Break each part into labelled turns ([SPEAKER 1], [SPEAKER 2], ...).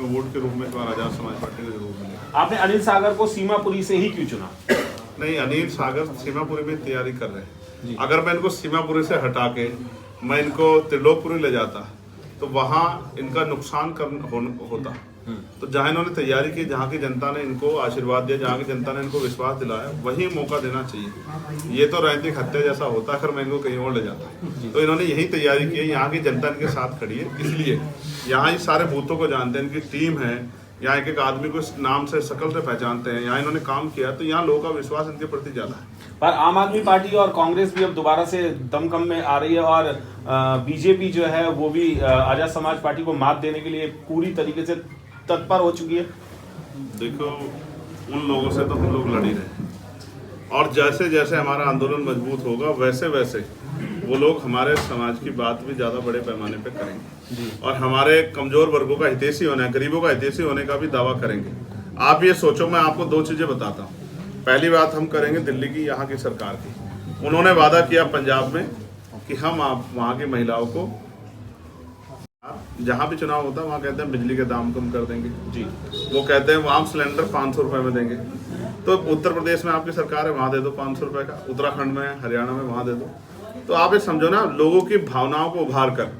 [SPEAKER 1] Vote के रूप में आजाद समाज पार्टी को जरूर मिलेगा।
[SPEAKER 2] आपने अनिल सागर को सीमापुरी से ही क्यों चुना?
[SPEAKER 1] नहीं, अनिल सागर सीमापुरी में तैयारी कर रहे हैं। अगर मैं इनको सीमापुरी से हटा के मैं इनको त्रिलोकपुरी ले जाता तो वहाँ इनका नुकसान होता। तो जहाँ इन्होंने तैयारी की, जहाँ की जनता ने इनको आशीर्वाद दिया, जहाँ की जनता ने इनको विश्वास दिलाया, वही मौका देना चाहिए। ये तो राजनीतिक हत्या जैसा होता अगर मैं इनको कहीं और ले जाता। तो इन्होंने यही तैयारी की है, यहाँ की जनता इनके साथ खड़ी है, इसलिए यहाँ ही सारे बूथों को जानते हैं, इनकी टीम है, यहाँ एक एक आदमी को इस नाम से, शक्ल से पहचानते हैं, यहाँ इन्होंने काम किया, तो यहाँ लोगों का विश्वास इनके प्रति ज्यादा है।
[SPEAKER 2] पर आम आदमी पार्टी और कांग्रेस भी अब दोबारा से दमखम में आ रही है और बीजेपी जो है वो भी आजाद समाज पार्टी को मात देने के लिए पूरी तरीके से तत्पर हो चुकी है।
[SPEAKER 1] देखो, उन लोगों से तो हम लोग लड़ ही रहे हैं और जैसे जैसे हमारा आंदोलन मजबूत होगा वैसे वैसे वो लोग हमारे समाज की बात भी ज़्यादा बड़े पैमाने पे करेंगे और हमारे कमज़ोर वर्गों का हितैषी होने, गरीबों का हितैषी होने का भी दावा करेंगे। आप ये सोचो, मैं आपको दो चीज़ें बताता हूँ। पहली बात हम करेंगे दिल्ली की, यहाँ की सरकार की। उन्होंने वादा किया पंजाब में कि हम आप वहाँ की महिलाओं को, जहाँ भी चुनाव होता है वहाँ कहते हैं बिजली के दाम कम कर देंगे जी। वो कहते हैं वहाँ सिलेंडर 500 रुपये में देंगे। तो उत्तर प्रदेश में आपकी सरकार है, वहाँ दे दो 500 रुपये का। उत्तराखंड में, हरियाणा में, वहाँ दे दो। तो आप ये समझो ना, लोगों की भावनाओं को उभार कर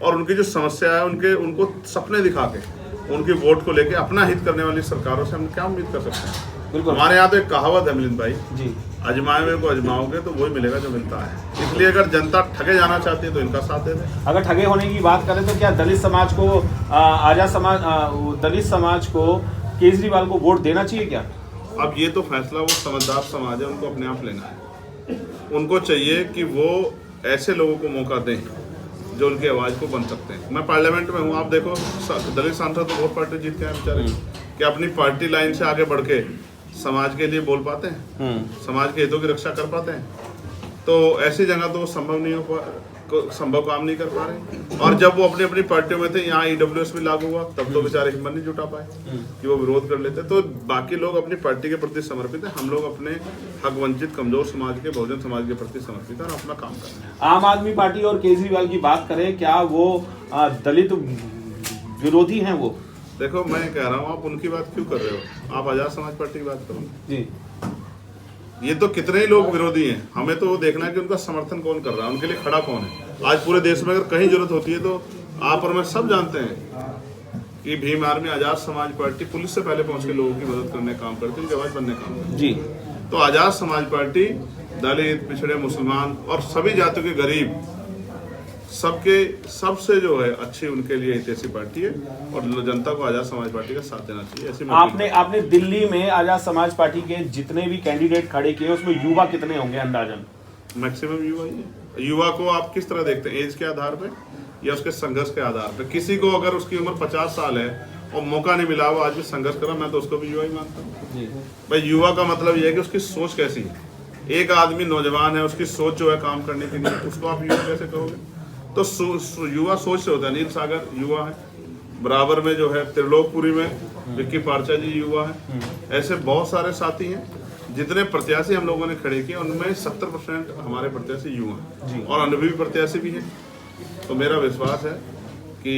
[SPEAKER 1] और उनकी जो समस्या है उनको सपने दिखा के उनकी वोट को लेके अपना हित करने वाली सरकारों से हम क्या उम्मीद कर सकते हैं?
[SPEAKER 2] बिल्कुल।
[SPEAKER 1] हमारे यहाँ तो एक कहावत है मिलिंद भाई
[SPEAKER 2] जी,
[SPEAKER 1] अजमाए हुए को अजमाओगे तो वही मिलेगा जो मिलता है। इसलिए अगर जनता ठगे जाना चाहती है तो इनका साथ दे दे।
[SPEAKER 2] अगर ठगे होने की बात करें तो क्या दलित समाज को दलित समाज को केजरीवाल को वोट देना चाहिए क्या?
[SPEAKER 1] अब ये तो फैसला वो समझदार समाज है, उनको अपने आप लेना है। उनको चाहिए कि वो ऐसे लोगों को मौका दें जो उनकी आवाज़ को बन सकते हैं। मैं पार्लियामेंट में हूँ, आप देखो दलित सांसद तो बहुत पार्टी जीत के हैं बेचारे, कि अपनी पार्टी लाइन से आगे बढ़ के समाज के लिए बोल पाते हैं, समाज के हितों की रक्षा कर पाते हैं। तो ऐसी जगह तो संभव काम नहीं कर पा रहे। और जब वो अपनी अपनी पार्टियों में थे, यहाँ EWS भी लागू हुआ, तब तो बेचारे हिम्मत नहीं जुटा पाए कि वो विरोध कर लेते। तो बाकी लोग अपनी पार्टी के प्रति समर्पित है, हम लोग अपने हक वंचित कमजोर समाज के, बहुजन समाज के प्रति समर्पित है और अपना काम कर रहे हैं।
[SPEAKER 2] आम आदमी पार्टी और केजरीवाल की बात करें, क्या वो दलित विरोधी हैं? वो
[SPEAKER 1] देखो, मैं कह रहा हूँ, आप उनकी बात क्यों कर रहे हो? आप आजाद समाज पार्टी की बात करो
[SPEAKER 2] जी।
[SPEAKER 1] ये तो कितने ही लोग विरोधी हैं, हमें तो वो देखना है कि उनका समर्थन कौन कर रहा है, उनके लिए खड़ा कौन है। आज पूरे देश में अगर कहीं जरूरत होती है तो आप और मैं सब जानते हैं कि Bhim army, Azad Samaj party police से पहले पहुंच के लोगों की मदद करने का काम करती है, उनकी आवाज बनने का काम करती है
[SPEAKER 2] जी।
[SPEAKER 1] तो आजाद समाज पार्टी दलित, पिछड़े, मुसलमान और सभी जातियों के गरीब, सबके सबसे जो है अच्छी उनके लिए हितैषी पार्टी है और जनता को आजाद समाज पार्टी का साथ देना चाहिए। ऐसी
[SPEAKER 2] आपने दिल्ली में आजाद समाज पार्टी के जितने भी कैंडिडेट खड़े किए उसमें युवा कितने होंगे अंदाजन?
[SPEAKER 1] मैक्सिमम युवा ही है। युवा को आप किस तरह देखते हैं, एज के आधार पे या उसके संघर्ष के आधार पे? किसी को अगर उसकी उम्र 50 साल है और मौका नहीं मिला, वो आज भी संघर्ष कर रहा, मैं तो उसको भी युवा ही मानता हूँ। भाई, युवा का मतलब यह है कि उसकी सोच कैसी है। एक आदमी नौजवान है, उसकी सोच जो है काम करने के लिए, उसको आप युवा कैसे कहोगे? तो युवा सोच से होता है। अनिल सागर युवा है, बराबर में जो है त्रिलोकपुरी में विक्की पार्चा जी युवा है। ऐसे बहुत सारे साथी हैं। जितने प्रत्याशी हम लोगों ने खड़े किए उनमें 70% हमारे प्रत्याशी युवा हैं और अनुभवी प्रत्याशी भी हैं। तो मेरा विश्वास है कि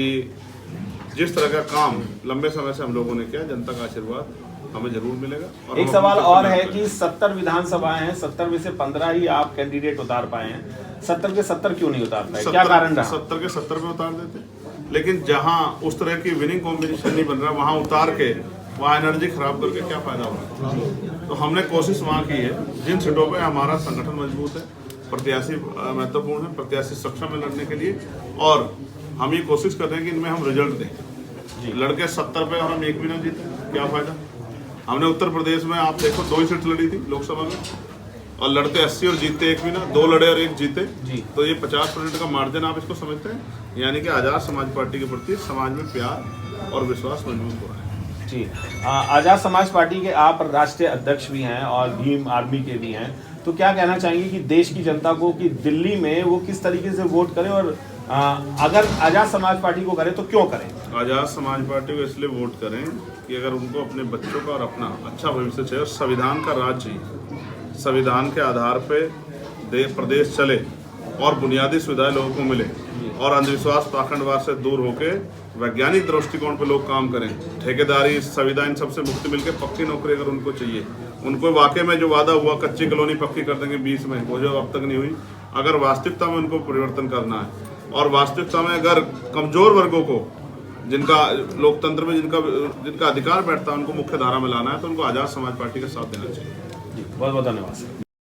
[SPEAKER 1] जिस तरह का काम लंबे समय से हम लोगों ने किया, जनता का आशीर्वाद हमें जरूर मिलेगा। और
[SPEAKER 2] एक सवाल और है कि 70 विधानसभाएं हैं, 70 में से 15 ही आप कैंडिडेट उतार पाए हैं। 70 के 70 क्यों नहीं उतार पाए? क्या कारण रहा?
[SPEAKER 1] 70 के 70 में उतार देते, लेकिन जहां उस तरह की विनिंग कॉम्बिनेशन नहीं बन रहा, वहां उतार के वहाँ एनर्जी खराब करके क्या फायदा होगा? तो हमने कोशिश वहाँ की है, जिन सीटों पे हमारा संगठन मजबूत है, प्रत्याशी महत्वपूर्ण है, प्रत्याशी सक्षम है लड़ने के लिए, और हम ये कोशिश कर रहे हैं कि इनमें हम रिजल्ट दें। लड़के 70 पे और हम एक भी ना जीते, क्या फायदा? हमने उत्तर प्रदेश में आप देखो 2 ही सीट लड़ी थी लोकसभा में, और लड़ते 80 और जीतते एक भी ना, 2 लड़े और 1 जीते जी। तो ये 50% का मार्जिन आप इसको समझते हैं? यानी कि आजाद समाज पार्टी के प्रति समाज में प्यार और विश्वास मजबूत हो रहा है
[SPEAKER 2] जी। आजाद समाज पार्टी के आप राष्ट्रीय अध्यक्ष भी हैं और भीम आर्मी के भी हैं, तो क्या कहना चाहेंगे कि देश की जनता को कि दिल्ली में वो किस तरीके से वोट करें, और अगर आजाद समाज पार्टी को करें तो क्यों करें?
[SPEAKER 1] आजाद समाज पार्टी को इसलिए वोट करें कि अगर उनको अपने बच्चों का और अपना अच्छा भविष्य चाहिए, संविधान का राज चाहिए, संविधान के आधार पे प्रदेश चले और बुनियादी सुविधाएं लोगों को मिले, और अंधविश्वास पाखंडवाद से दूर होके वैज्ञानिक दृष्टिकोण पे लोग काम करें। ठेकेदारी संविदा इन सबसे मुक्ति मिलके पक्की नौकरी अगर उनको चाहिए, उनको वाकई में जो वादा हुआ कच्ची कॉलोनी पक्की कर देंगे 20 में, वो जो अब तक नहीं हुई, अगर वास्तविकता में उनको परिवर्तन करना है और वास्तविकता में अगर कमजोर वर्गों को, जिनका लोकतंत्र में जिनका अधिकार बैठता है, उनको मुख्य धारा में लाना है, तो उनको आजाद समाज पार्टी का साथ देना चाहिए।
[SPEAKER 2] बहुत बहुत धन्यवाद।